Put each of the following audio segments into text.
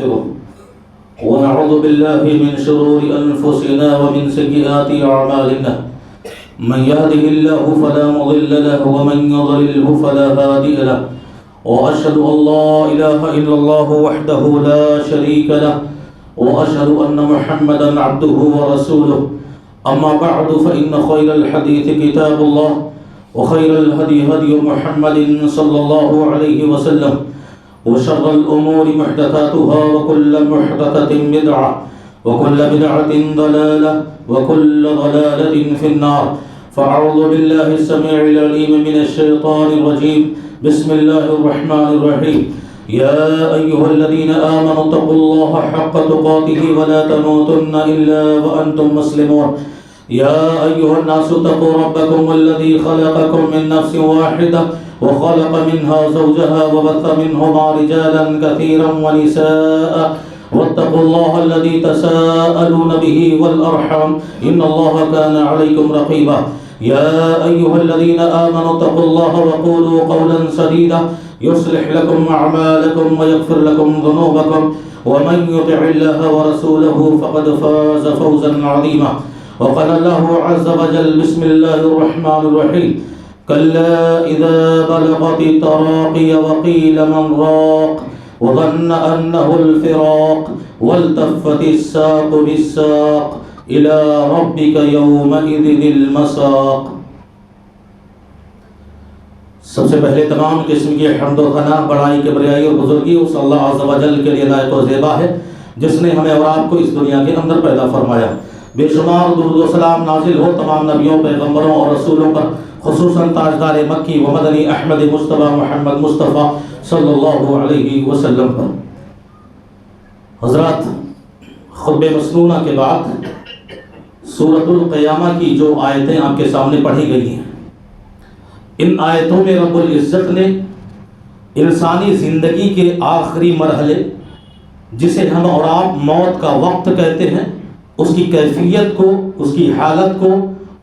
ونستغفره ونعوذ بالله من شرور أنفسنا ومن سيئات أعمالنا من يهده الله فلا مضل له ومن يضلله فلا هادي له وأشهد أن لا إله إلا الله وحده لا شريك له وأشهد أن محمدا عبده ورسوله أما بعد فإن خير الحديث كتاب الله وخير الهدي هدي محمد صلى الله عليه وسلم وشر الأمور محدثاتها وكل محدثة بدعة وكل بدعة ضلالة وكل ضلالة في النار فأعوذ بالله السميع العليم من الشيطان الرجيم بسم الله الرحمن الرحيم يا أيها الذين آمنوا اتقوا الله حق تقاته ولا تموتن إلا وأنتم مسلمون يا أيها الناس اتقوا ربكم الذي خلقكم من نفس واحدة وخلق منها زوجها وبث منهما رجالا كثيرا ونساء واتقوا الله الذي تساءلون به والأرحام إن الله كان عليكم رقيبا يا أيها الذين آمنوا اتقوا الله وقولوا قولا سديدا يصلح لكم أعمالكم ويغفر لكم ذنوبكم ومن يطع الله ورسوله فقد فاز فوزا عظيما وقال الله عز وجل بسم الله الرحمن الرحيم كلا إذا بلغت التراقي وقيل من راق وظن أنه الفراق والتفت الساق بالساق إلى ربك يومئذ المساق. سب سے پہلے تمام قسم کی حمد و ثنا بڑائی کبریائی اور بزرگی اس اللہ عز و جل کے لیے لائق و زیبا ہے جس نے ہمیں اور آپ کو اس دنیا کے اندر پیدا فرمایا. بے شمار درود و سلام نازل ہو تمام نبیوں پیغمبروں اور رسولوں پر، خصوصاً تاجدار مکی و مدنی احمد مصطفیٰ محمد مصطفیٰ صلی اللہ علیہ وسلم پر. حضرات، خطبہ مسنونہ کے بعد سورۃ القیامہ کی جو آیتیں آپ کے سامنے پڑھی گئی ہیں، ان آیتوں میں رب العزت نے انسانی زندگی کے آخری مرحلے، جسے ہم اور آپ موت کا وقت کہتے ہیں، اس کی کیفیت کو، اس کی حالت کو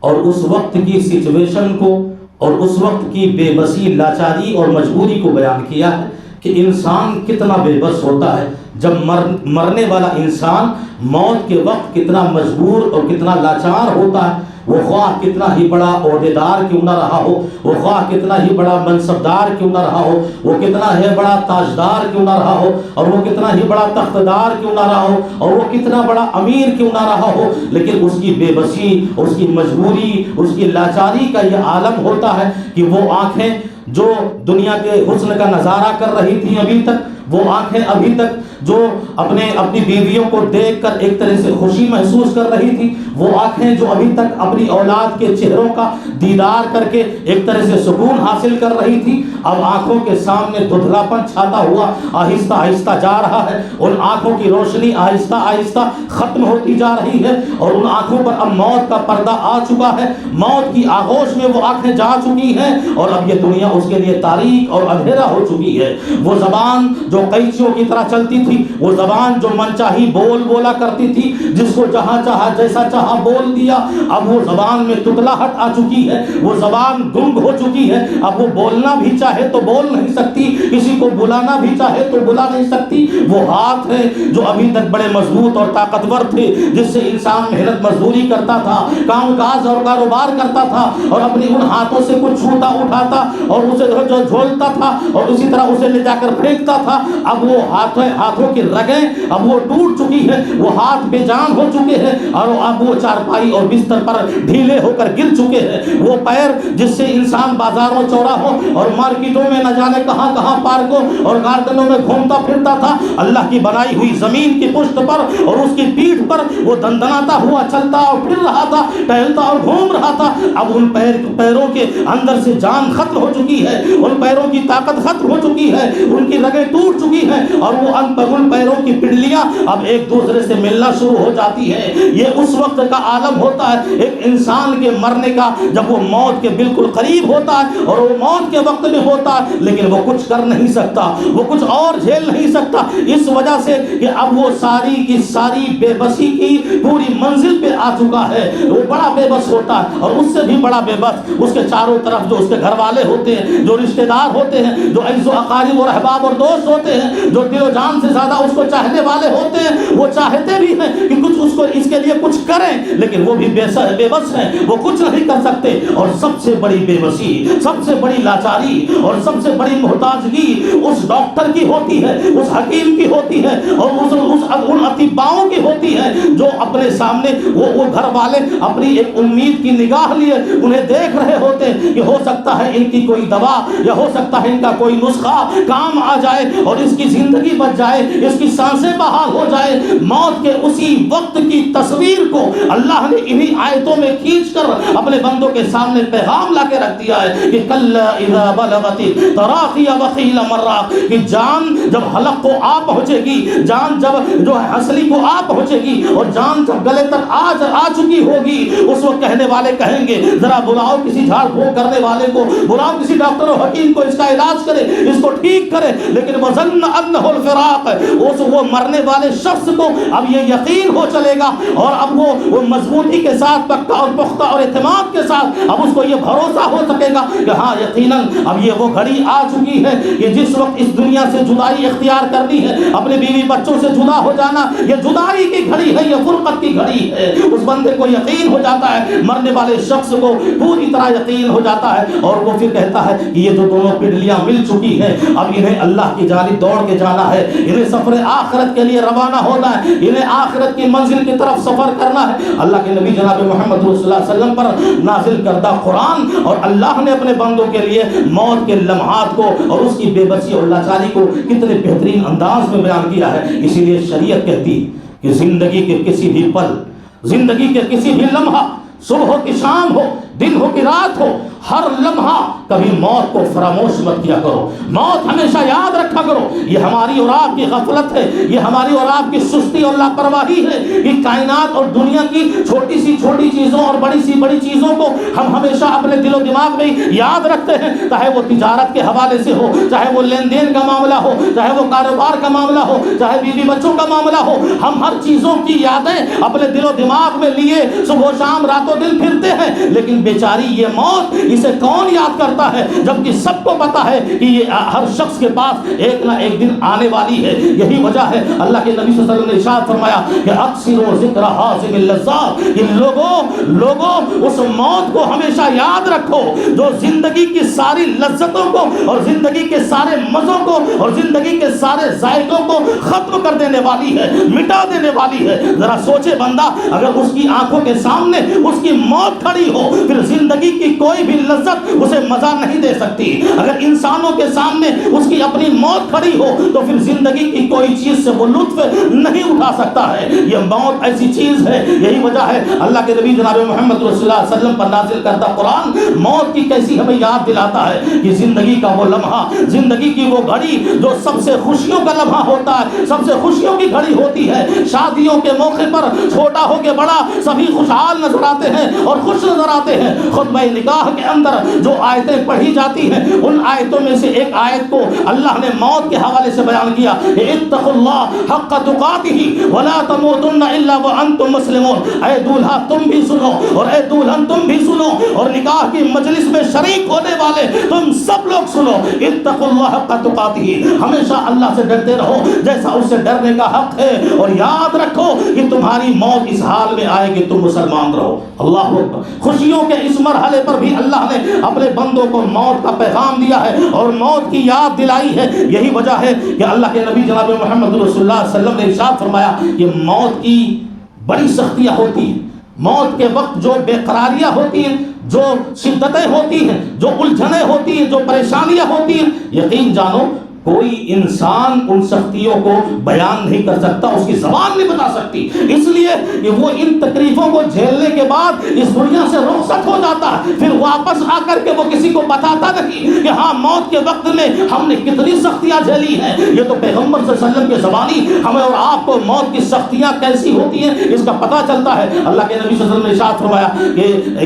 اور اس وقت کی سچویشن کو اور اس وقت کی بے بسی، لاچاری اور مجبوری کو بیان کیا ہے کہ انسان کتنا بے بس ہوتا ہے جب مرنے والا انسان موت کے وقت کتنا مجبور اور کتنا لاچار ہوتا ہے. وہ خواہ کتنا ہی بڑا عہدیدار کیوں نہ رہا ہو، وہ خواہ کتنا ہی بڑا منصبدار کیوں نہ رہا ہو، وہ کتنا ہی بڑا تاجدار کیوں نہ رہا ہو، اور وہ کتنا ہی بڑا تختدار کیوں نہ رہا ہو، اور وہ کتنا بڑا امیر کیوں نہ رہا ہو، لیکن اس کی بے بسی، اس کی مجبوری، اس کی لاچاری کا یہ عالم ہوتا ہے کہ وہ آنکھیں جو دنیا کے حسن کا نظارہ کر رہی تھیں ابھی تک، وہ آنکھیں ابھی تک جو اپنی بیویوں کو دیکھ کر ایک طرح سے خوشی محسوس کر رہی تھی، وہ آنکھیں جو ابھی تک اپنی اولاد کے چہروں کا دیدار کر کے ایک طرح سے سکون حاصل کر رہی تھی، اب آنکھوں کے سامنے دھندلا پن چھاتا ہوا آہستہ آہستہ جا رہا ہے. ان آنکھوں کی روشنی آہستہ آہستہ ختم ہوتی جا رہی ہے اور ان آنکھوں پر اب موت کا پردہ آ چکا ہے. موت کی آغوش میں وہ آنکھیں جا چکی ہیں اور اب یہ دنیا اس کے لیے تاریک اور اندھیرا ہو چکی ہے. وہ زبان جو قیچیوں کی طرح چلتی تھی، وہ زبان جو من چاہی بولا کرتی تھی، جس کو جہاں چاہا جیسا چاہا بول دیا، اب وہ زبان میں تتلاہٹ آ چکی ہے، وہ زبان گنگ ہو چکی ہے. اب وہ بولنا بھی چاہے تو بول نہیں سکتی، کسی کو بلانا بھی چاہے تو بلا نہیں سکتی. وہ ہاتھ ہے جو ابھی تک بڑے مضبوط اور طاقتور تھے، جس سے انسان محنت مزدوری کرتا تھا، کام کاج اور کاروبار کرتا تھا اور اپنی ان ہاتھوں سے کچھ چھوٹا اٹھاتا اور اسے جو جھولتا تھا اور اسی طرح اسے لے جا کر پھینکتا تھا. اب وہ ہاتھوں کی رگیں اب وہ ٹوٹ چکی ہے، وہ ہاتھ بے جان ہو چکے ہیں اور اب وہ چارپائی اور بستر پر ڈھیلے ہو کر گر چکے ہیں. وہ پیر جس سے انسان بازاروں چوراہوں اور مارکیٹوں میں نہ جانے کہاں کہاں پارکوں اور گارڈنوں میں گھومتا پھرتا تھا، اللہ کی بنائی ہوئی زمین کی پشت پر اور اس کی پیٹھ پر وہ دندناتا ہوا چلتا اور پھر رہا تھا، ٹہلتا اور گھوم رہا تھا. اب ان پیروں کے اندر سے جان ختم ہو چکی ہے، ان پیروں کی طاقت ختم ہو چکی ہے، ان کی رگیں ٹوٹ چکی ہیں اور وہ ان پیروں کی پنڈلی بیویاں اب ایک دوسرے سے ملنا شروع ہو جاتی ہیں. یہ اس وقت کا عالم ہوتا ہے ایک انسان کے مرنے کا، جب وہ موت کے بالکل قریب ہوتا ہے اور وہ موت کے وقت میں ہوتا ہے لیکن وہ کچھ کر نہیں سکتا، وہ کچھ اور جھیل نہیں سکتا، اس وجہ سے کہ اب وہ ساری کی ساری بے بسی کی پوری منزل پہ آ چکا ہے. وہ بڑا بے بس ہوتا ہے اور اس سے بھی بڑا بے بس اس کے چاروں طرف جو اس کے گھر والے ہوتے ہیں، جو رشتہ دار ہوتے ہیں، جو عزیز و اقارب اور احباب اور دوست ہوتے ہیں، جو دل و جان سے زیادہ اس کو چاہنے والے ہوتے ہیں. وہ چاہتے بھی ہیں کہ کچھ اس کو اس کے لیے کچھ کریں لیکن وہ بھی بے بس ہیں، وہ کچھ نہیں کر سکتے. اور سب سے بڑی بے بسی، سب سے بڑی لاچاری اور سب سے بڑی محتاجگی اس ڈاکٹر کی ہوتی ہے، اس حکیم کی ہوتی ہے اور ان اطباؤں کی ہوتی ہے جو اپنے سامنے وہ گھر والے اپنی ایک امید کی نگاہ لیے انہیں دیکھ رہے ہوتے ہیں کہ ہو سکتا ہے ان کی کوئی دوا یا ہو سکتا ہے ان کا کوئی نسخہ کام آ جائے اور اس کی زندگی بچ جائے، اس کی سانسیں بحال ہو جائے. موت کے اسی وقت کی تصویر کو اللہ نے انہی آیتوں میں کھینچ کر اپنے بندوں کے سامنے پیغام لا کے رکھ دیا ہے کہ کلا اذا بلغت تراقی وقیل مراق، کہ جان جب حلق کو آ پہنچے گی، جان جب جو ہے ہنسلی کو آ پہنچے گی اور جان جب گلے تک آ چکی ہوگی، اس وقت کہنے والے کہیں گے ذرا بلاؤ کسی جھاڑ پھونک کرنے والے کو، بلاؤ کسی ڈاکٹر و حکیم کو، اس کا علاج کرے، اس کو ٹھیک کرے. لیکن وظن انہ الفراق، وہ مرنے والے شخص کو اب یہ یقین ہو چلے گا اور اب وہ مضبوطی کے ساتھ پختہ اور پختہ اور اعتماد کے ساتھ اب اس کو یہ بھروسہ ہو سکے گا کہ ہاں یقیناً اب یہ وہ گھڑی آ چکی ہے کہ جس وقت اس دنیا سے جدائی اختیار کرنی ہے، اپنے بیوی بچوں سے جدا ہو جانا، یہ جدائی کی گھڑی ہے، یہ فرقت کی گھڑی ہے. اس بندے کو یقین ہو جاتا ہے، مرنے والے شخص کو پوری طرح یقین ہو جاتا ہے اور وہ پھر کہتا ہے کہ یہ جو دونوں پنڈلیاں مل چکی ہیں اب انہیں اللہ کی جانب دوڑ کے جانا ہے، انہیں سفر آخرت کے لیے روانہ ہونا ہے، انہیں آخرت کی منزل کی طرف سفر کرنا ہے. اللہ کے نبی جناب محمد صلی اللہ علیہ وسلم پر نازل کردہ قرآن اور اللہ نے اپنے بندوں کے لیے موت کے لمحات کو اور اس کی بے بسی اور لاچاری کو کتنے بہترین انداز میں بیان کیا ہے. اسی لیے شریعت کہتی کہ زندگی کے کسی بھی پل، زندگی کے کسی بھی لمحہ، صبح ہو کہ شام ہو، دن ہو کہ رات ہو، ہر لمحہ کبھی موت کو فراموش مت کیا کرو، موت ہمیشہ یاد رکھا کرو. یہ ہماری اور آپ کی غفلت ہے، یہ ہماری اور آپ کی سستی اور لاپرواہی ہے کہ کائنات اور دنیا کی چھوٹی سی چھوٹی چیزوں اور بڑی سی بڑی چیزوں کو ہم ہمیشہ اپنے دل و دماغ میں یاد رکھتے ہیں، چاہے وہ تجارت کے حوالے سے ہو، چاہے وہ لین دین کا معاملہ ہو، چاہے وہ کاروبار کا معاملہ ہو، چاہے بیوی بچوں کا معاملہ ہو. ہم ہر چیزوں کی یادیں اپنے دل و دماغ میں لیے صبح و شام رات و دن پھرتے ہیں، لیکن بیچاری یہ موت اسے کون یاد کرتا ہے جبکہ سب کو پتا ہے کہ یہ ہر شخص کے پاس ایک نہ ایک دن آنے والی ہے. یہی وجہ ہے اللہ کے نبی صلی اللہ علیہ وسلم نے ارشاد فرمایا کہ اکثروا ذکر حازم اللذات، کہ لوگوں اس موت کو ہمیشہ یاد رکھو جو زندگی کی ساری لذتوں کو اور زندگی کے سارے مزوں کو اور زندگی کے سارے ذائقوں کو ختم کر دینے والی ہے، مٹا دینے والی ہے. ذرا سوچے بندہ، اگر اس کی آنکھوں کے سامنے اس کی موت کھڑی ہو پھر زندگی کی کوئی بھی لذت اسے مزہ نہیں دے سکتی. اگر انسانوں کے سامنے اس کی اپنی موت کھڑی ہو تو پھر زندگی کی کوئی چیز سے وہ لطف نہیں اٹھا سکتا ہے. یہ موت ایسی چیز ہے، یہی وجہ ہے اللہ کے نبی جناب محمد رسول اللہ علیہ وسلم پر نازل کردہ قرآن موت کی کیسی ہمیں یاد دلاتا ہے کہ زندگی کا وہ لمحہ، زندگی کی وہ گھڑی جو سب سے خوشیوں کا لمحہ ہوتا ہے، سب سے خوشیوں کی گھڑی ہوتی ہے. شادیوں کے موقع پر چھوٹا ہو کے بڑا سبھی خوشحال نظر آتے ہیں اور خوش نظر آتے ہیں. خطبہ نکاح کے اندر جو آیتیں پڑھی جاتی ہیں ان آیتوں میں سے ایک آیت کو اللہ نے موت کے حوالے سے بیان کیا، اتقوا اللہ حق تقاتہ ولا تموتن الا وانتم مسلمون. اے دولہا تم بھی سنو اور اے دلہن تم بھی سنو اور نکاح کی مجلس میں شریک ہونے والے تم سب لوگ سنو. اتقوا اللہ حق تقاتہ، ہمیشہ اللہ سے ڈرتے رہو جیسا اس سے ڈرنے کا حق ہے، اور یاد رکھو کہ تمہاری موت اس حال میں آئے کہ تم مسلمان رہو. اللہ اکبر. خوشیوں کے اس مرحلے پر بھی اللہ نے اپنے بندوں کو موت کا پیغام دیا ہے اور موت کی یاد دلائی ہے. یہی وجہ ہے کہ اللہ کے نبی جناب محمد رسول اللہ صلی اللہ علیہ وسلم نے ارشاد فرمایا کہ موت کی بڑی سختیاں ہوتی ہیں، موت کے وقت جو بے قراریاں ہوتی ہیں، جو شدتیں ہوتی ہیں، جو الجھنیں ہوتی ہیں، جو پریشانیاں ہوتی ہیں، یقین جانو کوئی انسان ان سختیوں کو بیان نہیں کر سکتا، اس کی زبان نہیں بتا سکتی، اس لیے کہ وہ ان تکلیفوں کو جھیلنے کے بعد اس دنیا سے رخصت ہو جاتا ہے، پھر واپس آ کر کے وہ کسی کو بتاتا نہیں کہ ہاں موت کے وقت میں ہم نے کتنی سختیاں جھیلی ہیں۔ یہ تو پیغمبر صلی اللہ علیہ وسلم کی زبانی ہمیں اور آپ کو موت کی سختیاں کیسی ہوتی ہیں اس کا پتہ چلتا ہے۔ اللہ کے نبی صلی اللہ علیہ وسلم نے ارشاد فرمایا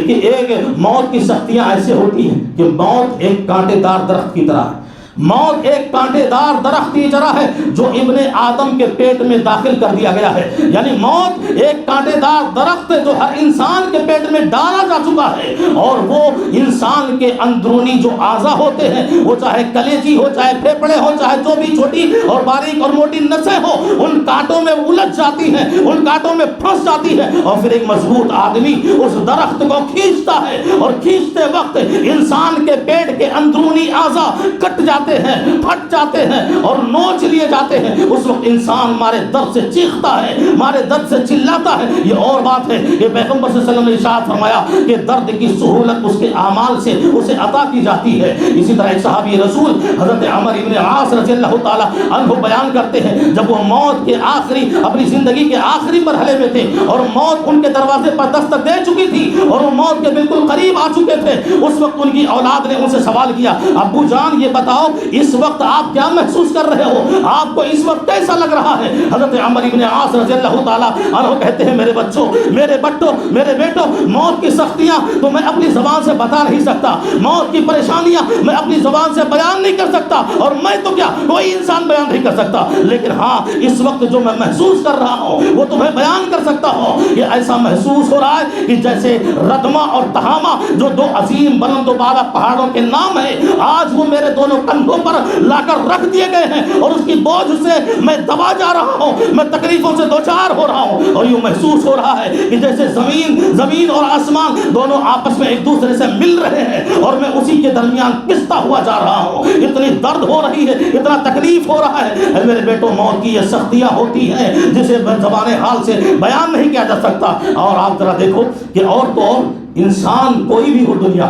کہ ایک موت کی سختیاں ایسے ہوتی ہیں کہ موت ایک کانٹے دار درخت کی طرح ہے، موت ایک کانٹے دار درخت کی طرح ہے جو ابن آدم کے پیٹ میں داخل کر دیا گیا ہے، یعنی موت ایک کانٹے دار درخت ہے جو ہر انسان کے پیٹ میں ڈالا جا چکا ہے، اور وہ انسان کے اندرونی جو اعضاء ہوتے ہیں، وہ چاہے کلیجی ہو، چاہے پھیپھڑے ہو، چاہے جو بھی چھوٹی اور باریک اور موٹی نسیں ہو، ان کانٹوں میں الجھ جاتی ہیں، ان کانٹوں میں پھنس جاتی ہے، اور پھر ایک مضبوط آدمی اس درخت کو کھینچتا ہے، اور کھینچتے وقت انسان کے پیٹ کے اندرونی اعضاء کٹ جاتے ہیں، پھٹ جاتے ہیں اور نوچ لیے جاتے ہیں۔ اس وقت انسان مارے درد سے چیختا ہے، مارے درد سے چلاتا ہے۔ یہ اور بات ہے کہ پیغمبر صلی اللہ علیہ وسلم نے ارشاد فرمایا کہ درد کی سہولت اس کے اعمال سے اسے عطا کی جاتی ہے۔ اسی طرح ایک صحابی رسول حضرت عمر ابن عاص رضی اللہ تعالی عنہ بیان کرتے ہیں، جب وہ موت کے آخری اپنی زندگی کے آخری مرحلے میں تھے اور موت ان کے دروازے پر دستک دے چکی تھی اور وہ موت کے بالکل قریب آ چکے تھے، اس وقت ان کی اولاد نے ان سے سوال کیا، ابو جان یہ بتاؤ اس وقت آپ کیا محسوس کر رہے ہو، آپ کو اس وقت کیسا لگ رہا ہے؟ حضرت عمر ابن عاص رضی اللہ تعالی عنہ کہتے ہیں، میرے بچوں، میرے بٹوں، میرے بیٹوں، موت کی سختیاں تو میں اپنی زبان سے بتا نہیں سکتا، موت کی پریشانیاں میں اپنی زبان سے بیان نہیں کر سکتا، اور میں تو کیا کوئی انسان بیان نہیں کر سکتا، لیکن ہاں اس وقت جو میں محسوس کر رہا ہوں وہ تمہیں بیان کر سکتا ہوں۔ یہ ایسا محسوس ہو رہا ہے کہ جیسے ردما اور تہاما جو دو عظیم بلند و بالا پہاڑوں کے نام ہیں، آج وہ میرے دونوں کندھوں پر لا کر رکھ دیے گئے ہیں اور اس کی بوجھ سے میں دبا جا رہا ہوں، میں تکلیفوں سے دوچار ہو رہا ہوں، اور یوں محسوس ہو رہا ہے کہ جیسے زمین اور آسمان دونوں آپس میں ایک دوسرے سے مل رہے ہیں اور میں اسی کے درمیان پستا ہوا جا رہا ہوں، اتنی درد ہو رہی ہے، اتنا تکلیف ہو رہا ہے۔ اے میرے بیٹوں، موت کی یہ سختیاں ہوتی ہیں جسے زبان حال سے بیان نہیں کیا جا سکتا۔ اور آپ ذرا دیکھو کہ اور تو اور انسان کوئی بھی ہو دنیا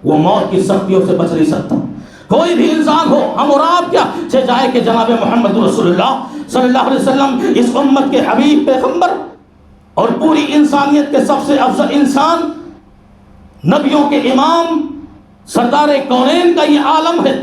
وہ موت کی سختیوں سے بچ نہیں سکتا، کوئی بھی انسان ہو، ہم اور آپ کیا جائے کہ جناب محمد رسول اللہ صلی اللہ علیہ وسلم اس امت کے حبیب پیغمبر اور پوری انسانیت کے سب سے افضل انسان، نبیوں کے امام، سردار کونین کا یہ عالم ہے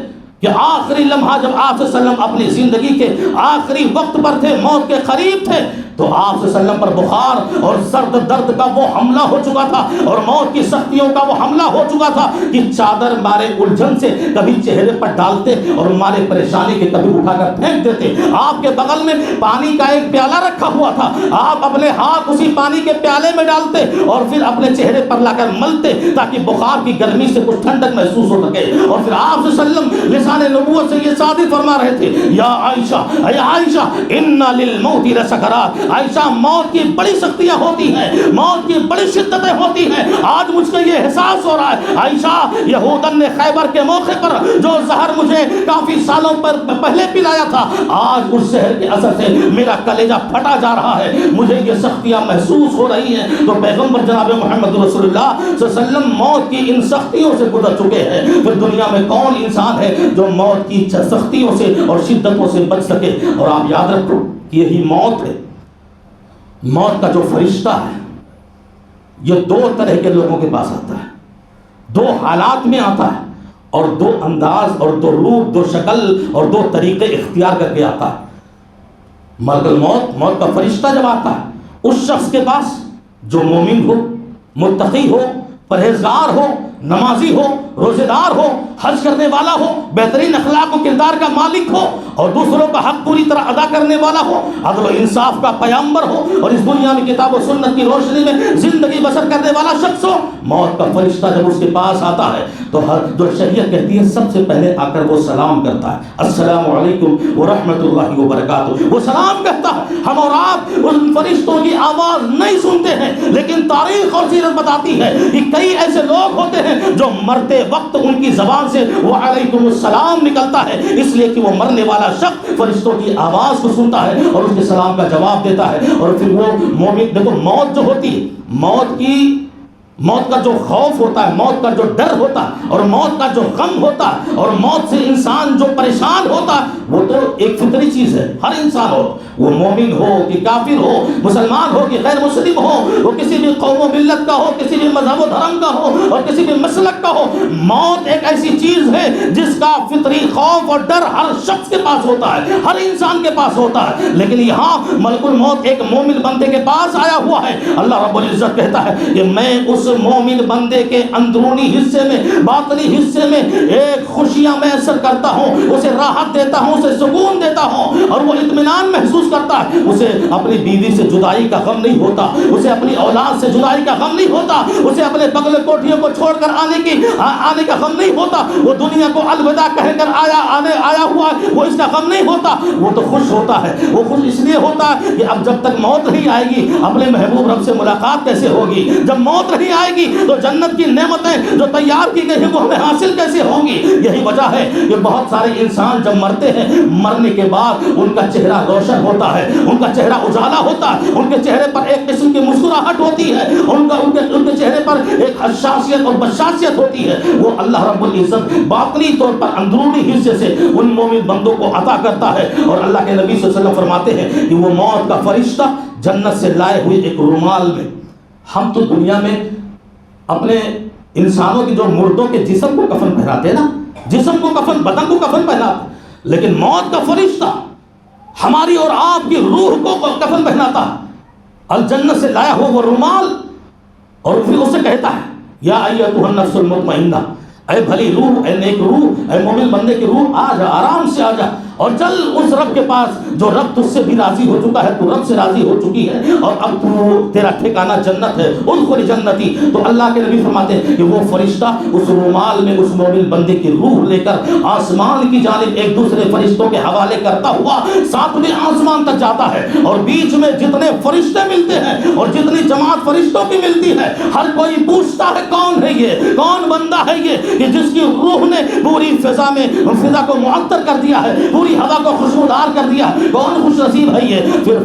کہ آخری لمحہ جب آپ صلی اللہ علیہ وسلم اپنی زندگی کے آخری وقت پر تھے، موت کے قریب تھے، تو آپ صلی اللہ علیہ وسلم پر بخار اور سرد درد کا وہ حملہ ہو چکا تھا اور موت کی سختیوں کا وہ حملہ ہو چکا تھا کہ چادر مارے الجھن سے کبھی چہرے پر ڈالتے اور مارے پریشانی کے کبھی اٹھا کر پھینک دیتے۔ آپ کے بغل میں پانی کا ایک پیالہ رکھا ہوا تھا، آپ اپنے ہاتھ اسی پانی کے پیالے میں ڈالتے اور پھر اپنے چہرے پر لا کر ملتے تاکہ بخار کی گرمی سے کچھ ٹھنڈک محسوس ہو سکے، اور پھر آپ صلی اللہ علیہ وسلم لسان نبوت سے یہ صادق فرما رہے تھے، یا عائشہ، اے عائشہ، ان للموت لسکرات، عائشہ موت کی بڑی سختیاں ہوتی ہیں، موت کی بڑی شدتیں ہوتی ہیں، آج مجھ کو یہ احساس ہو رہا ہے۔ عائشہ، یہودن نے خیبر کے موقع پر جو زہر مجھے کافی سالوں پر پہلے پلایا تھا، آج اس زہر کے اثر سے میرا کلیجہ پھٹا جا رہا ہے، مجھے یہ سختیاں محسوس ہو رہی ہیں۔ تو پیغمبر جناب محمد رسول اللہ صلی اللہ علیہ وسلم موت کی ان سختیوں سے گزر چکے ہیں، پھر دنیا میں کون انسان ہے جو موت کی سختیوں سے اور شدتوں سے بچ سکے؟ اور آپ یاد رکھو کہ یہی موت ہے، موت کا جو فرشتہ ہے یہ دو طرح کے لوگوں کے پاس آتا ہے، دو حالات میں آتا ہے اور دو انداز اور دو روپ، دو شکل اور دو طریقے اختیار کر کے آتا ہے۔ ملک الموت، موت کا فرشتہ جب آتا ہے اس شخص کے پاس جو مومن ہو، متقی ہو، پرہیزگار ہو، نمازی ہو، روزے دار ہو، حج کرنے والا ہو، بہترین اخلاق و کردار کا مالک ہو اور دوسروں کا حق پوری طرح ادا کرنے والا ہو، عدل و انصاف کا پیامبر ہو اور اس دنیا میں کتاب و سنت کی روشنی میں زندگی بسر کرنے والا شخص ہو، موت کا فرشتہ جب اس کے پاس آتا ہے تو جو شریعت کہتی ہے سب سے پہلے آ کر وہ سلام کرتا ہے، السلام علیکم ورحمۃ اللہ وبرکاتہ، وہ سلام کہتا ہے۔ ہم اور آپ ان فرشتوں کی آواز نہیں سنتے ہیں، لیکن تاریخ اور سیرت بتاتی ہے کہ کئی ایسے لوگ ہوتے ہیں جو مرتے وقت ان کی زبان سے وعلیکم السلام نکلتا ہے، اس لیے کہ وہ مرنے والا شخص فرشتوں کی آواز کو سنتا ہے اور اس کے سلام کا جواب دیتا ہے، اور پھر وہ مومن۔ دیکھو موت جو ہوتی ہے، موت کی موت کا جو خوف ہوتا ہے، موت کا جو ڈر ہوتا ہے، اور موت کا جو غم ہوتا ہے، اور موت سے انسان جو پریشان ہوتا ہے، وہ تو ایک فطری چیز ہے. ہر انسان ہو، وہ مومن ہو کہ کافر ہو، مسلمان ہو کہ غیر مسلم ہو، وہ کسی بھی قوم و ملت کا ہو، کسی بھی مذہب و دھرم کا ہو، اور کسی بھی مسلک کا ہو، موت ایک ایسی چیز ہے جس کا فطری خوف اور ڈر ہر شخص کے پاس ہوتا ہے، ہر انسان کے پاس ہوتا ہے. لیکن یہاں ملک الموت ایک مومن بندے کے پاس آیا ہوا ہے. اللہ رب العزت کہتا ہے کہ میں اس مومن بندے کے اندرونی حصے میں، باطنی حصے میں ایک خوشیاں میسر کرتا ہوں، اسے راحت دیتا ہوں، اسے سکون دیتا ہوں، اور وہ اطمینان محسوس کرتا ہے. اسے اپنی بیوی سے جدائی کا غم نہیں ہوتا، اسے اپنی اولاد سے جدائی کا غم نہیں ہوتا، اسے اپنے بغل کوٹھیوں کو چھوڑ کر آنے کا غم نہیں ہوتا، وہ دنیا کو الوداع کہہ کر آیا ہوا ہے، وہ اس کا غم نہیں ہوتا. وہ تو خوش ہوتا ہے. وہ خوش اس لیے ہوتا ہے کہ اب جب تک موت نہیں آئے گی اپنے محبوب رب سے ملاقات کیسے ہوگی؟ جب موت نہیں آئے گی تو جنت کی نعمتیں جو تیار کی گئی ہیں وہ ہمیں حاصل کیسے ہوں گی؟ یہی وجہ ہے کہ بہت سارے انسان جب مرتے ہیں، مرنے کے بعد ان کا چہرہ روشن ہوتا ہے، ان کا چہرہ اجالا ہوتا ہے، ان کے چہرے پر ایک قسم کی مسکراہٹ ہوتی ہے، ان کے چہرے پر ایک حساسیت اور بشاشیت ہوتی ہے. وہ اللہ رب العزت باطنی طور پر اندرونی حصے سے ان مومن بندوں کو عطا کرتا ہے. اور اللہ کے نبی صلی اللہ علیہ وسلم فرماتے ہیں کہ وہ موت کا فرشتہ جنت سے لائے ہوئے ایک رومال میں، ہم تو دنیا میں اپنے انسانوں کی جو مردوں کے جسم کو کفن پہناتے ہیں نا، جسم کو کفن، بدن کو کفن پہناتے، لیکن موت کا فرشتہ ہماری اور آپ کی روح کو کفن پہناتا ہے. الجنت سے لایا ہوا وہ رومال، اور پھر اسے کہتا ہے یا ایتھا النفس المطمئنہ، اے بھلی روح، اے نیک روح، اے مومن بندے کی روح، آ جا، آرام سے آ جا اور چل اس رب کے پاس جو رب تجھ سے بھی راضی ہو چکا ہے، تو رب سے راضی ہو چکی ہے، اور اب تو تیرا ٹھکانہ جنت ہے، ادخل جنتی. تو اللہ کے نبی فرماتے ہیں کہ وہ فرشتہ اس رومال میں اس مومن بندے کی روح لے کر آسمان کی جانب ایک دوسرے فرشتوں کے حوالے کرتا ہوا 7ویں آسمان تک جاتا ہے. اور بیچ میں جتنے فرشتے ملتے ہیں اور جتنی جماعت فرشتوں کی ملتی ہے، ہر کوئی پوچھتا ہے کون ہے یہ، کون بندہ ہے یہ کہ جس کی روح نے پوری فضا کو معطر کر دیا ہے، پوری ہوا کو خوشبودار کر دیا، کون خوش نصیب ہے یہ؟ پھر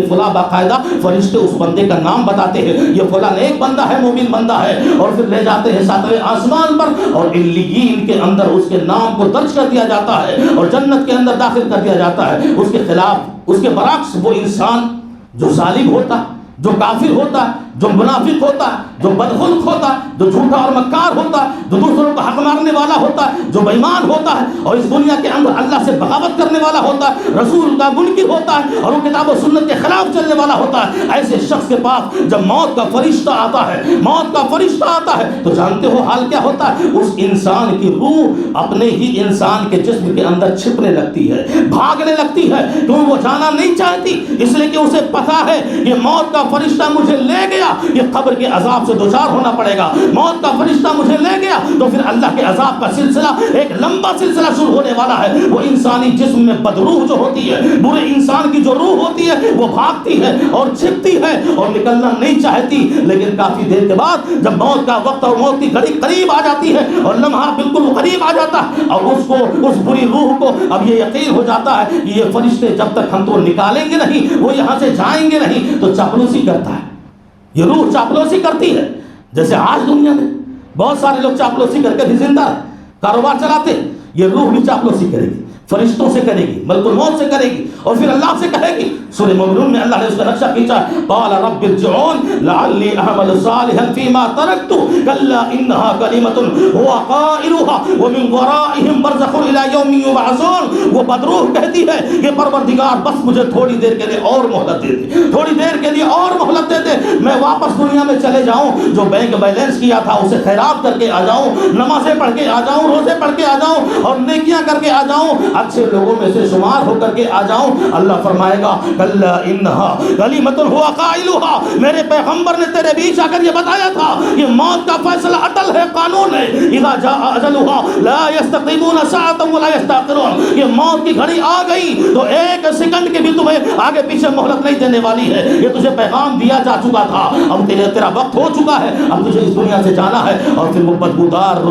فلاں باقاعدہ فرشتے اس بندے کا نام بتاتے ہیں، یہ فلاں ایک بندہ ہے، مومن بندہ ہے، اور پھر لے جاتے ہیں 7ویں آسمان پر، اور علیین کے اندر اس کے نام کو درج کر دیا جاتا ہے اور جنت کے اندر داخل کر دیا جاتا ہے. اس کے خلاف، اس کے برعکس وہ انسان جو ظالم ہوتا، جو کافر ہوتا، جو منافق ہوتا، جو بدخلق ہوتا، جو جھوٹا اور مکار ہوتا، جو دوسروں کو حق مارنے والا ہوتا، جو بے ایمان ہوتا ہے اور اس دنیا کے اندر اللہ سے بغاوت کرنے والا ہوتا ہے، رسول کا منکر ہوتا ہے اور وہ کتاب و سنت کے خلاف چلنے والا ہوتا ہے، ایسے شخص کے پاس جب موت کا فرشتہ آتا ہے، موت کا فرشتہ آتا ہے، تو جانتے ہو حال کیا ہوتا ہے؟ اس انسان کی روح اپنے ہی انسان کے جسم کے اندر چھپنے لگتی ہے، بھاگنے لگتی ہے، کیوں؟ وہ جانا نہیں چاہتی، اس لیے کہ اسے پتا ہے کہ موت کا فرشتہ مجھے لے گیا، یہ قبر کے عذاب سے دوچار ہونا پڑے گا. موت کا فرشتہ مجھے لے گیا تو پھر اللہ کے عذاب کا سلسلہ، ایک لمبا سلسلہ شروع ہونے والا ہے. وہ انسانی جسم میں بدروح جو ہوتی ہے، برے انسان کی جو روح ہوتی ہے، وہ بھاگتی ہے اور چھپتی ہے اور نکلنا نہیں چاہتی. لیکن کافی دیر کے بعد جب موت کا وقت اور موت کی گھڑی قریب آ جاتی ہے اور لمحہ بالکل قریب آ جاتا ہے، اور اس بری روح کو اب یہ یقین ہو جاتا ہے کہ یہ فرشتے جب تک ہم کو نکالیں گے نہیں، وہ یہاں سے جائیں گے نہیں، تو چاپلوسی کرتا ہے. یہ روح چاپلوسی کرتی ہے. جیسے آج دنیا میں بہت سارے لوگ چاپلوسی کر کے بھی زندہ کاروبار چلاتے ہیں، یہ روح بھی چاپلوسی کرے گی، فرشتوں سے کرے گی، ملک الموت سے کرے گی، اور پھر اللہ سے کہے گی. سورہ مومنون میں اللہ نے اس کا نقشہ کھینچا، قال رب ارجعون لعلی اعمل صالحا فیما ترکت کلا انها کلمۃ هو قائلها ومن ورائهم برزخ الى یوم یبعثون. وہ بدروح کہتی ہے کہ پروردگار بس مجھے تھوڑی دیر کے لیے اور مہلت دے دے، تھوڑی دیر کے لیے اور مہلت دے دے، میں واپس دنیا میں چلے جاؤں، جو بینک بیلنس کیا تھا اسے خیرات کر کے آ جاؤں، نمازیں پڑھ کے آ جاؤں، روزے پڑھ کے آ جاؤں، اور نیکیاں کر کے آ جاؤں، اچھے لوگوں میں سے شمار ہو کر کے آ جاؤں. اللہ فرمائے گا کلا انہا کلمۃ هو قائلها، میرے پیغمبر نے تیرے بیچ آ کر یہ بتایا تھا کہ موت کا فیصلہ اٹل ہے، قانون ہے. اذا جاء اجلها لا يستقيمون ساعة ولا يستأخرون. یہ موت کی گھڑی آ گئی تو ایک سیکنڈ کے بھی تمہیں آگے پیچھے مہلت نہیں دینے والی ہے. یہ تجھے پیغام دیا جا چکا تھا، اب تیرا وقت ہو چکا ہے، اب تجھے اس دنیا سے جانا ہے. اور پھر وہ بدبودار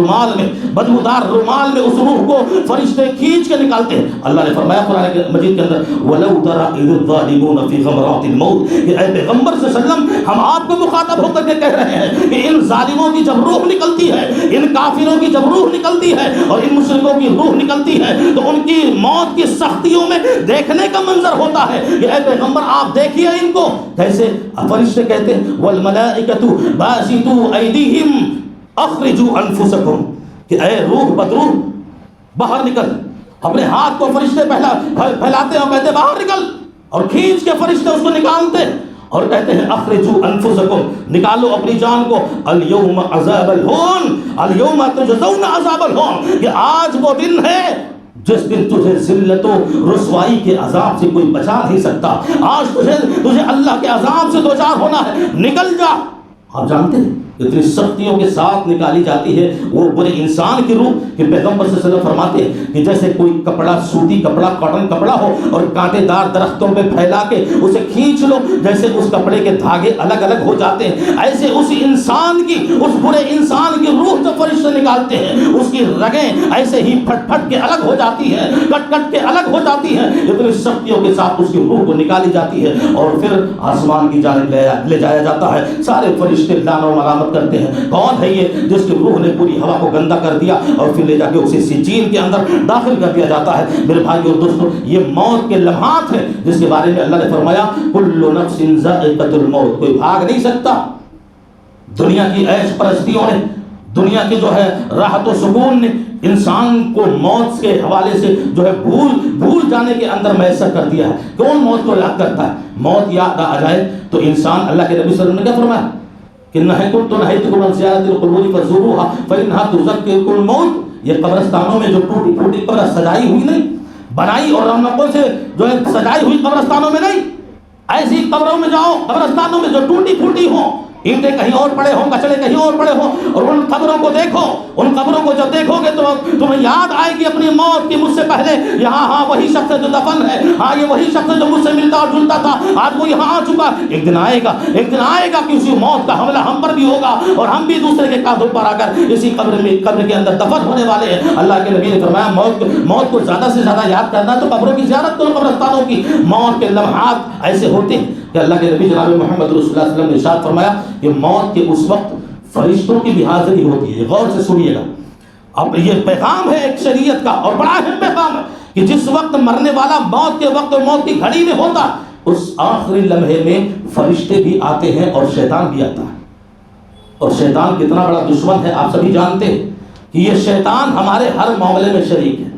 رومال میں اس روح کو فرشتے کھینچ کے نکال نکالتے ہیں. اللہ نے فرمایا قرآن مجید کے اندر وَلَوْ تَرَى إِذِ الظَّالِمُونَ فِي غَمْرَاتِ الْمَوْتِ کہ اے پیغمبر صلی اللہ علیہ وسلم ہم آپ کو مخاطب ہو کر کے کہہ رہے ہیں کہ ان ظالموں کی جب روح نکلتی ہے، ان کافروں کی جب روح نکلتی ہے اور ان مشرکوں کی روح نکلتی ہے تو ان کی موت کی سختیوں میں دیکھنے کا منظر ہوتا ہے کہ اے پیغمبر آپ دیکھیے ان کو کیسے. فرشتے کہتے ہیں وَالْمَلَائِكَةُ بَاسِطُو أَيْدِيهِمْ اخرجوا انفسکم کہ اے روح بدروح باہر نکل. اپنے ہاتھ کو فرشتے پھیلاتے ہیں اور کہتے ہیں باہر نکل، اور کھینچ کے فرشتے اس کو نکالتے اور کہتے ہیں اخرجوا انفسکم نکالو اپنی جان کو. الیوم عذاب الہون الیوم تجزون عذاب الہون کہ آج وہ دن ہے جس دن تجھے ذلت و رسوائی کے عذاب سے کوئی بچا نہیں سکتا. آج تجھے اللہ کے عذاب سے دوچار ہونا ہے، نکل جا. آپ جانتے ہیں اتنی سختیوں کے ساتھ نکالی جاتی ہے وہ برے انسان کی روح کہ پیغمبر صلی اللہ علیہ وسلم فرماتے ہیں کہ جیسے کوئی کپڑا، سوتی کپڑا، کاٹن کپڑا ہو اور کانٹے دار درختوں پہ پھیلا کے اسے کھینچ لو، جیسے اس کپڑے کے دھاگے الگ الگ ہو جاتے ہیں، ایسے اس انسان کی، اس برے انسان کی روح جو فرشتے نکالتے ہیں اس کی رگیں ایسے ہی پھٹ پھٹ کے الگ ہو جاتی ہیں، کٹ کٹ کے الگ ہو جاتی ہیں. اتنی سختیوں کے ساتھ اس کی روح کو نکالی جاتی ہے اور پھر آسمان کی جانب لے جایا جاتا ہے. سارے فرشتے لعن و ملامت کرتے ہیں کون ہے یہ جس کی روح نے پوری ہوا کو گندا کر دیا اور پھر لے جا کے اسے سجین کے اندر داخل کر دیا جاتا ہے. میرے بھائی اور دوستو یہ موت کے لمحات ہیں جس کے بارے میں اللہ نے فرمایا کل نفس ذائقۃ الموت. کوئی بھاگ نہیں سکتا. دنیا کی عیش پرستیوں نے، دنیا کی جو ہے راحت و سکون نے انسان کو موت کے حوالے سے جو ہے بھول جانے کے اندر میسر کر دیا ہے. کون موت کو یاد کرتا ہے؟ موت یاد آ جائے تو انسان، اللہ کے نبی صلی اللہ علیہ وسلم نے کیا فرمایا کہ نہیتکم عن زیارت القبور فزوروها فإنها تذکرکم الموت. یہ قبرستانوں میں جو ٹوٹی پھوٹی قبر سجائی ہوئی نہیں، بنائی اور رونقوں سے جو ہے سجائی ہوئی قبرستانوں میں نہیں، ایسی قبروں میں جاؤ قبرستانوں میں جو ٹوٹی پھوٹی ہوں، اینٹیں کہیں اور پڑے ہوں، کچڑے کہیں اور پڑے ہوں، اور ان قبروں کو دیکھو. ان قبروں کو جب دیکھو گے تو تمہیں یاد آئے گی اپنی موت کی مجھ سے پہلے یہاں ہاں وہی شخص جو دفن ہے، ہاں یہ وہی شخص جو مجھ سے ملتا اور جلتا تھا آج وہ یہاں آ چکا. ایک دن آئے گا کہ اسی موت کا حملہ ہم پر بھی ہوگا اور ہم بھی دوسرے کے کاندھوں پر آ کر اسی قبر کے اندر دفن ہونے والے ہیں. اللہ کے نبی نے فرمایا موت کو زیادہ سے زیادہ یاد کرنا تو قبروں کی زیارت کرو، قبرستانوں کی. موت کے لمحات ایسے ہوتے ہیں کہ اللہ کے نبی جناب محمد رسول اللہ صلی اللہ علیہ وسلم نے ارشاد فرمایا کہ موت کے اس وقت فرشتوں کی بھی حاضری ہوتی ہے. غور سے سنیے گا، اب یہ پیغام ہے ایک شریعت کا اور بڑا اہم پیغام ہے کہ جس وقت مرنے والا موت کے وقت اور موت کی گھڑی میں ہوتا اس آخری لمحے میں فرشتے بھی آتے ہیں اور شیطان بھی آتا ہے. اور شیطان کتنا بڑا دشمن ہے آپ سبھی جانتے ہیں کہ یہ شیطان ہمارے ہر معاملے میں شریک ہے.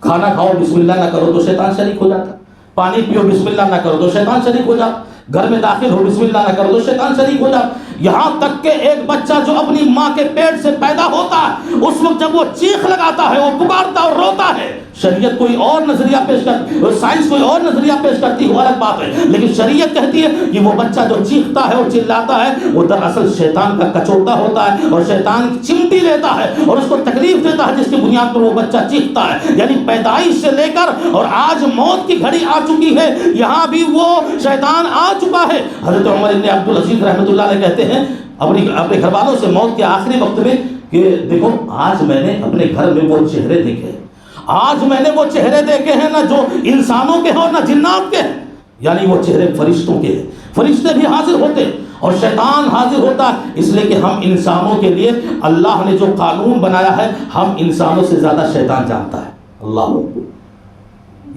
کھانا کھاؤ بسم اللہ نہ کرو تو شیطان شریک ہو جاتا، پانی پیو بسم اللہ نہ کرو تو شیطان شریک ہو جاتا، گھر میں داخل ہو بسم اللہ نہ کرو تو شیطان شریک ہو جاتا. یہاں تک کہ ایک بچہ جو اپنی ماں کے پیٹ سے پیدا ہوتا ہے اس وقت جب وہ چیخ لگاتا ہے، وہ پکارتا اور روتا ہے، شریعت کوئی اور نظریہ پیش کرتی ہے، سائنس کوئی اور نظریہ پیش کرتی ہے، وہ الگ بات ہے، لیکن شریعت کہتی ہے کہ وہ بچہ جو چیختا ہے اور چلاتا ہے وہ دراصل شیطان کا کچوتا ہوتا ہے اور شیطان چمٹی لیتا ہے اور اس کو تکلیف دیتا ہے جس کی بنیاد پر وہ بچہ چیختا ہے. یعنی پیدائش سے لے کر اور آج موت کی گھڑی آ چکی ہے، یہاں بھی وہ شیطان آ چکا ہے. حضرت عمر بن عبدالعزیز رحمۃ اللہ علیہ کہتے ہیں اپنے گھر والوں سے موت کے آخری وقت میں کہ دیکھو آج میں نے اپنے گھر میں وہ چہرے دیکھے، آج میں نے وہ چہرے دیکھے ہیں نہ جو انسانوں کے ہیں اور نہ جنات کے ہیں. یعنی وہ چہرے فرشتوں کے ہیں. فرشتے بھی حاضر ہوتے اور شیطان حاضر ہوتا ہے، اس لیے کہ ہم انسانوں کے لیے اللہ نے جو قانون بنایا ہے ہم انسانوں سے زیادہ شیطان جانتا ہے. اللہ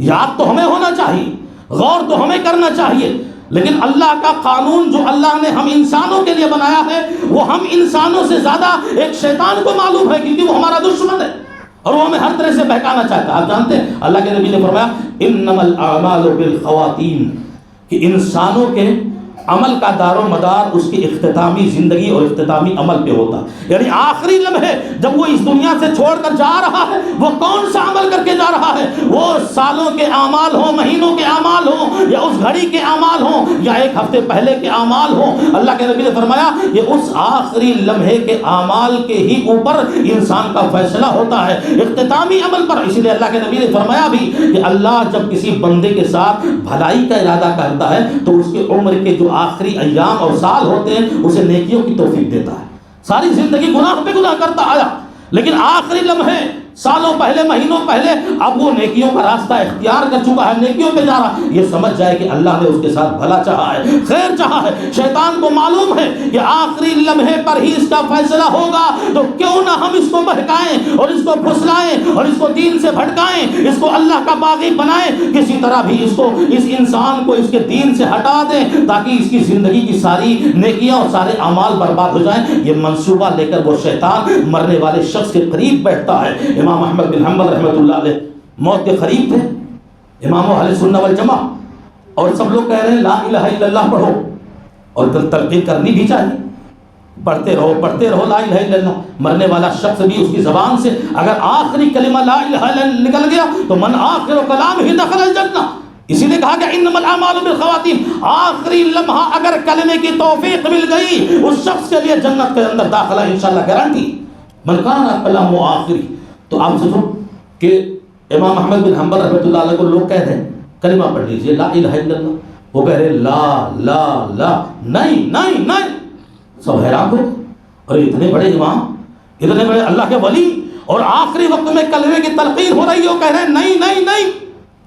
یاد تو ہمیں ہونا چاہیے، غور تو ہمیں کرنا چاہیے، لیکن اللہ کا قانون جو اللہ نے ہم انسانوں کے لیے بنایا ہے وہ ہم انسانوں سے زیادہ ایک شیطان کو معلوم ہے کیونکہ وہ ہمارا دشمن ہے اور وہ ہمیں ہر طرح سے بہکانا چاہتا ہے. آپ جانتے ہیں اللہ کے نبی نے فرمایا انما الاعمال بالخواتیم کہ انسانوں کے عمل کا دار و مدار اس کی اختتامی زندگی اور اختتامی عمل پہ ہوتا. یعنی آخری لمحے جب وہ اس دنیا سے چھوڑ کر جا رہا ہے وہ کون سا عمل کر کے جا رہا ہے، وہ سالوں کے اعمال ہوں، مہینوں کے اعمال ہوں، یا اس گھڑی کے اعمال ہوں، یا ایک ہفتے پہلے کے اعمال ہوں. اللہ کے نبی نے فرمایا یہ اس آخری لمحے کے اعمال کے ہی اوپر انسان کا فیصلہ ہوتا ہے، اختتامی عمل پر. اسی لیے اللہ کے نبی نے فرمایا بھی کہ اللہ جب کسی بندے کے ساتھ بھلائی کا ارادہ کرتا ہے تو اس کی عمر کے جو آخری ایام اور سال ہوتے ہیں اسے نیکیوں کی توفیق دیتا ہے. ساری زندگی گناہ پہ گناہ کرتا آیا لیکن آخری لمحے سالوں پہلے، مہینوں پہلے، اب وہ نیکیوں کا راستہ اختیار کر چکا ہے، نیکیوں پہ جا رہا، یہ سمجھ جائے کہ اللہ نے اس کے ساتھ بھلا چاہا ہے، خیر چاہا ہے۔ شیطان کو معلوم ہے کہ آخری لمحے پر ہی اس کا فیصلہ ہوگا، تو کیوں نہ ہم اس کو بہکائیں اور اس کو پھسلائیں اور اس کو دین سے بھٹکائیں، اس کو اللہ کا باغی بنائیں، کسی طرح بھی اس انسان کو اس کے دین سے ہٹا دیں تاکہ اس کی زندگی کی ساری نیکیاں اور سارے اعمال برباد ہو جائیں۔ یہ منصوبہ لے کر وہ شیطان مرنے والے شخص کے قریب بیٹھتا ہے۔ امام احمد بن حنبل رحمۃ اللہ علیہ موت کے قریب تھے، امام اہل سنت والجماع، اور سب لوگ کہہ رہے ہیں لا الہ الا اللہ پڑھو، اور تلقین کرنی بھی چاہیے، پڑھتے رہو لا الہ الا اللہ۔ مرنے والا شخص بھی اس کی زبان سے اگر آخری کلمہ لا الہ الا اللہ نکل گیا تو من آخر کلام ہی دخل الجنہ، اسی نے کہا کہ انما الاعمال بالخواتیم، آخری لمحہ اگر کلمے کی توفیق مل گئی اس شخص کے لیے جنت کے اندر داخلہ انشاءاللہ گارنٹی۔ من کان کلام آخری، تو آپ سوچو کہ امام احمد بن حنبل رحمۃ اللہ علیہ کو لوگ کہہ رہے ہیں کلمہ پڑھ لیجئے لا الہ الا اللہ، وہ کہہ رہے لا لا لا، نہیں نہیں نہیں، سب حیران ہوئے، اور اتنے بڑے امام، اتنے بڑے اللہ کے ولی، اور آخری وقت میں کلمے کی تلقین ہو رہی ہے، وہ کہہ رہے ہیں نہیں نہیں نہیں۔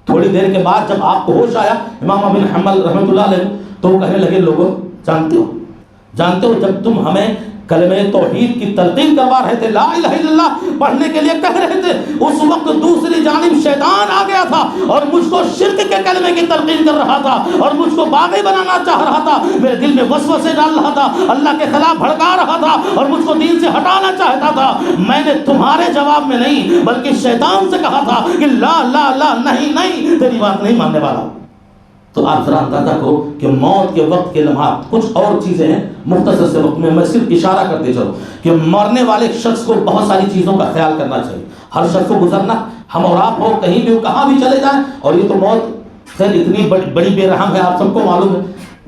تھوڑی دیر کے بعد جب آپ کو ہوش آیا امام ابن حنبل رحمۃ اللہ علیہ، تو وہ کہنے لگے لوگوں جانتے ہو جب تم ہمیں کلمہ توحید کی تلقین کروا رہے تھے، لا الہ الا اللہ پڑھنے کے لیے کہہ رہے تھے، اس وقت دوسری جانب شیطان آ گیا تھا اور مجھ کو شرک کے کلمے کی تلقین کر رہا تھا اور مجھ کو باغی بنانا چاہ رہا تھا، میرے دل میں وسوسے ڈال رہا تھا، اللہ کے خلاف بھڑکا رہا تھا اور مجھ کو دین سے ہٹانا چاہتا تھا۔ میں نے تمہارے جواب میں نہیں بلکہ شیطان سے کہا تھا کہ لا لا لا، نہیں نہیں، تیری بات نہیں ماننے والا۔ تو آپ ذرا اندازہ کرو کہ موت کے وقت کے لمحات، کچھ اور چیزیں ہیں مختصر سے وقت میں صرف اشارہ کرتے چلو کہ مرنے والے شخص کو بہت ساری چیزوں کا خیال کرنا چاہیے۔ ہر شخص کو گزرنا، ہم اور آپ ہو کہیں بھی ہو، کہاں بھی چلے جائیں، اور یہ تو موت خیر اتنی بڑی بے رحم ہے، آپ سب کو معلوم ہے،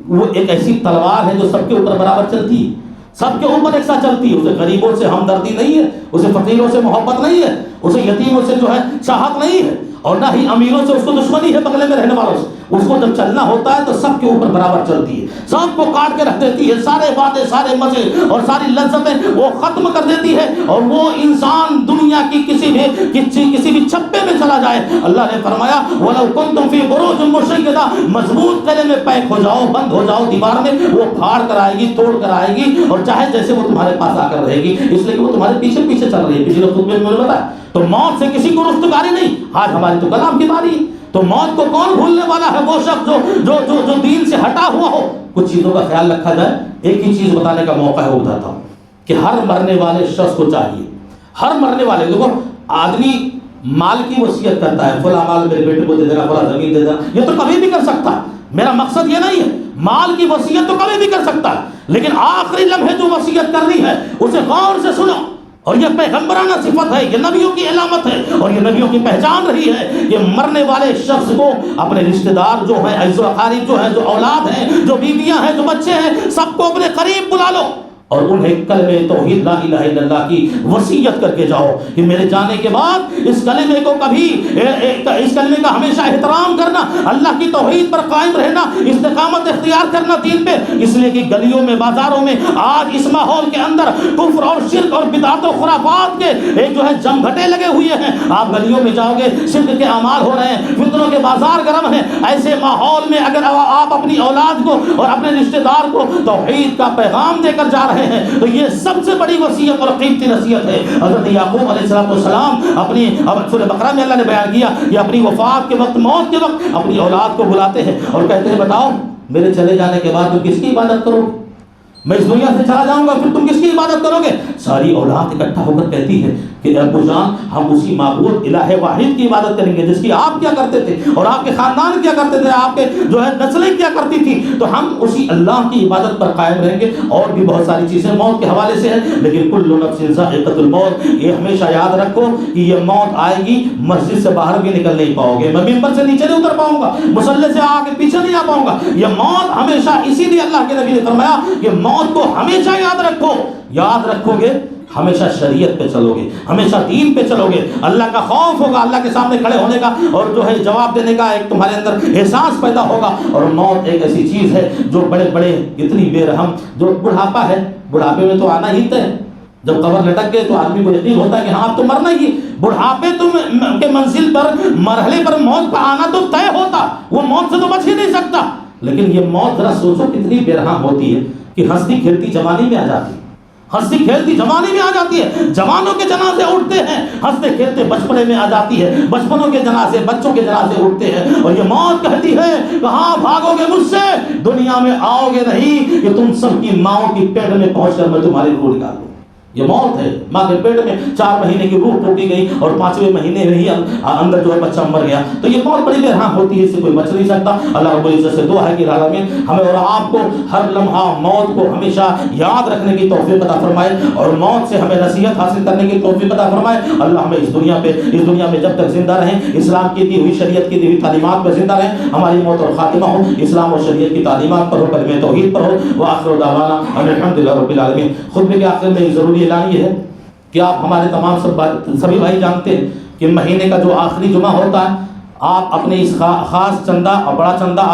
وہ ایک ایسی تلوار ہے جو سب کے اوپر برابر چلتی ہے، سب کے اوپر ایک ساتھ چلتی ہے۔ اسے غریبوں سے ہمدردی نہیں ہے، اسے فقیروں سے محبت نہیں ہے، اسے یتیموں سے جو ہے چاہت نہیں ہے، اور نہ ہی امیروں سے اس کو دشمنی ہے، بغلے میں رہنے والوں سے۔ اس کو جب چلنا ہوتا ہے تو سب کے اوپر برابر چلتی ہے، سب کو کاٹ کے رکھ دیتی ہے، سارے وعدے، سارے مزے اور ساری لذتیں وہ ختم کر دیتی ہے، اور وہ انسان دنیا کی کسی بھی چھپے میں چلا جائے، اللہ نے فرمایا وَلَوْ كُنْتُمْ فِي بُرُوجٍ مُّشَيَّدَةٍ، مضبوط قلعے میں پیک ہو جاؤ، بند ہو جاؤ دیوار میں، وہ پھاڑ کر آئے گی، توڑ کر آئے گی، اور چاہے جیسے وہ تمہارے پاس آ کر رہے گی، اس لیے کہ وہ تمہارے پیچھے پیچھے چل رہی ہے۔ پچھلے خطبے میں بتایا تو موت سے کسی کو رفتگاری نہیں۔ آج ہماری تو کلام کی باری ہے، تو موت کو کون بھولنے والا ہے؟ وہ شخص جو دین سے ہٹا ہوا ہو۔ کچھ چیزوں کا خیال رکھا جائے، ایک ہی چیز بتانے کا موقع ہے وہ بتاتا ہوں کہ ہر مرنے والے شخص کو چاہیے، ہر مرنے والے، دیکھو آدمی مال کی وصیت کرتا ہے، فلاں مال میرے بیٹے کو دے دینا، فلاں زمین دے دینا، یہ تو کبھی بھی کر سکتا ہے، میرا مقصد یہ نہیں ہے، مال کی وصیت تو کبھی بھی کر سکتا ہے، لیکن آخری لمحے جو وصیت کرنی ہے اسے غور سے سنو، اور یہ پیغمبرانہ صفت ہے، یہ نبیوں کی علامت ہے، اور یہ نبیوں کی پہچان رہی ہے کہ مرنے والے شخص کو اپنے رشتہ دار جو ہیں، عزیز و اقارب جو ہیں، جو اولاد ہیں، جو بیویاں ہیں، جو بچے ہیں، سب کو اپنے قریب بلا لو اور انہیں کلمہ توحید لا الہ الا اللہ کی وصیت کر کے جاؤ کہ میرے جانے کے بعد اس کلمے کو کبھی، اس کلمے کا ہمیشہ احترام کرنا، اللہ کی توحید پر قائم رہنا، استقامت اختیار کرنا دین پہ، اس لیے کہ گلیوں میں، بازاروں میں آج اس ماحول کے اندر کفر اور شرک اور بدعت و خرافات کے ایک جو ہے جمگھٹے لگے ہوئے ہیں۔ آپ گلیوں میں جاؤ گے، شرک کے اعمال ہو رہے ہیں، فتنوں کے بازار گرم ہیں۔ ایسے ماحول میں اگر آپ اپنی اولاد کو اور اپنے رشتہ دار کو توحید کا پیغام دے کر جا رہے ہیں تو یہ سب سے بڑی وصیت اور قیمتی نصیحت ہے۔ حضرت یعقوب علیہ السلام اپنی سورہ بقرہ میں اللہ نے بیان کیا کہ اپنی وفات کے وقت، موت کے وقت اپنی اولاد کو بلاتے ہیں اور کہتے ہیں بتاؤ میرے چلے جانے کے بعد تم کس کی عبادت کرو گے؟ میں اس دنیا سے چلا جاؤں گا پھر تم کس کی عبادت کرو گے؟ ساری اولاد اکٹھا ہو کر کہتی ہے کہ ابو جان ہم اسی معبود الہ واحد کی عبادت کریں گے جس کی آپ کیا کرتے تھے اور آپ کے خاندان کیا کرتے تھے، آپ کے جو ہے نسلیں کیا کرتی تھی، تو ہم اسی اللہ کی عبادت پر قائم رہیں گے۔ اور بھی بہت ساری چیزیں موت کے حوالے سے ہیں، لیکن کل نفس ذائقۃ الموت، یہ ہمیشہ یاد رکھو کہ یہ موت آئے گی، مسجد سے باہر بھی نکل نہیں پاؤ گے، میں ممبر سے نیچے نہیں اتر پاؤں گا، مصلی سے آگے پیچھے نہیں آ پاؤں گا، یہ موت ہمیشہ، اسی لیے اللہ کے نبی نے فرمایا کہ موت کو ہمیشہ یاد رکھو گے، ہمیشہ شریعت پہ چلو گے، ہمیشہ دین پہ چلو گے، اللہ کا خوف ہوگا، اللہ کے سامنے کھڑے ہونے کا اور جو ہے جواب دینے کا ایک تمہارے اندر احساس پیدا ہوگا۔ اور موت ایک ایسی چیز ہے جو بڑے اتنی بے رحم، جو بڑھاپا ہے، بڑھاپے میں تو آنا ہی ہے، جب قبر لٹک گئے تو آدمی کو یقین ہوتا ہے کہ ہاں اب تو مرنا ہی ہے، بڑھاپے کے منزل پر مرحلے پر موت کا آنا تو طے ہوتا، وہ موت سے تو بچ ہی نہیں سکتا، لیکن یہ موت ذرا سوچو کتنی بے رحم ہوتی ہے کہ ہنستی کھیلتی جوانی میں آ جاتی ہے، ہنستی کھیلتی جوانی میں آ جاتی ہے، جوانوں کے جنازے اٹھتے ہیں، ہنستے کھیلتے بچپنے میں آ جاتی ہے، بچپنوں کے جنازے بچوں کے جنازے اٹھتے ہیں، اور یہ موت کہتی ہے کہاں بھاگو گے مجھ سے، دنیا میں آؤ گے نہیں کہ تم سب کی ماؤں کی پیٹ میں پہنچ کر میں تمہاری روح نکال دوں۔ یہ موت ہے، ماں کے پیٹ میں 4 مہینے کی روح پھونکی گئی اور 5ویں مہینے میں ہی اندر جو ہے بچہ مر گیا، تو یہ موت بڑی بے رحم ہوتی ہے، اس سے کوئی بچ نہیں سکتا۔ اللہ رب العزت سے دعا ہے کہ العالمین ہمیں اور آپ کو ہر لمحہ موت کو ہمیشہ یاد رکھنے کی توفیق عطا فرمائے، اور موت سے ہمیں نصیحت حاصل کرنے کی توفیق عطا فرمائے۔ اللہ ہمیں اس دنیا میں جب تک زندہ رہیں اسلام کی دی ہوئی شریعت کی دی ہوئی تعلیمات پر زندہ رہیں، ہماری موت اور خاتمہ ہو اسلام اور شریعت کی تعلیمات پر ہو، کلمہ توحید پر ہو، وآخر دعوانا ان الحمدللہ رب العالمین۔ خطبے کے آخر میں ایک ضروری اعلان یہ ہے کہ آپ ہمارے تمام سبھی بھائی جانتے ہیں کہ مہینے کا جو آخری جمعہ ہوتا ہے، آپ اپنے اس خاص چندہ اور بڑا چندہ